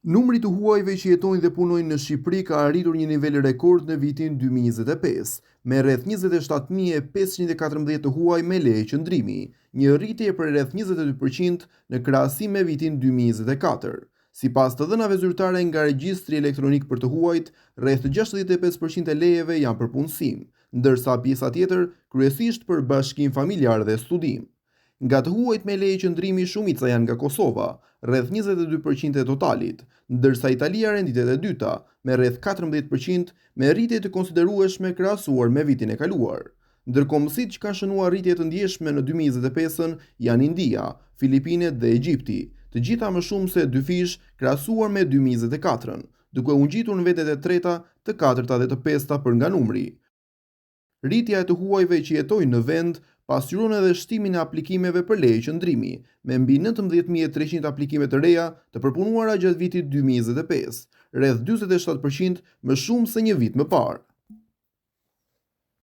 Numri të huajve që jetojnë dhe punojnë në Shqipëri ka arritur një nivel rekord në vitin 2025, me rreth 27.514 të huaj me leje qëndrimi, një rritje për rreth 22% në krahasim me vitin 2024. Sipas të dhënave zyrtare nga regjistri elektronik për të huajt, rreth 65% e lejeve janë për punësim, ndërsa pjesa tjetër kryesisht për bashkim familjar dhe studim. Nga të huajt me leje qëndrimi, shumica janë nga Kosova, rreth 22% e totalit, ndërsa Italia renditet e dyta, me rreth 14%, me rritje të konsiderueshme krahasuar me vitin e kaluar. Ndërkombësit që kanë shënuar rritje të ndjeshme në 2025 janë India, Filipinet dhe Egjipti, të gjitha më shumë se 2 fish krahasuar me 2024, duke u ngjitur në vendet e treta, të katërta dhe të pesta për nga numri. Rritja e të huajve që jetojnë në vend pasqyron edhe shtimin e aplikimeve për leje qëndrimi, me mbi 19.300 aplikime të reja të përpunuara gjatë vitit 2025, rreth 47% më shumë se një vit më parë.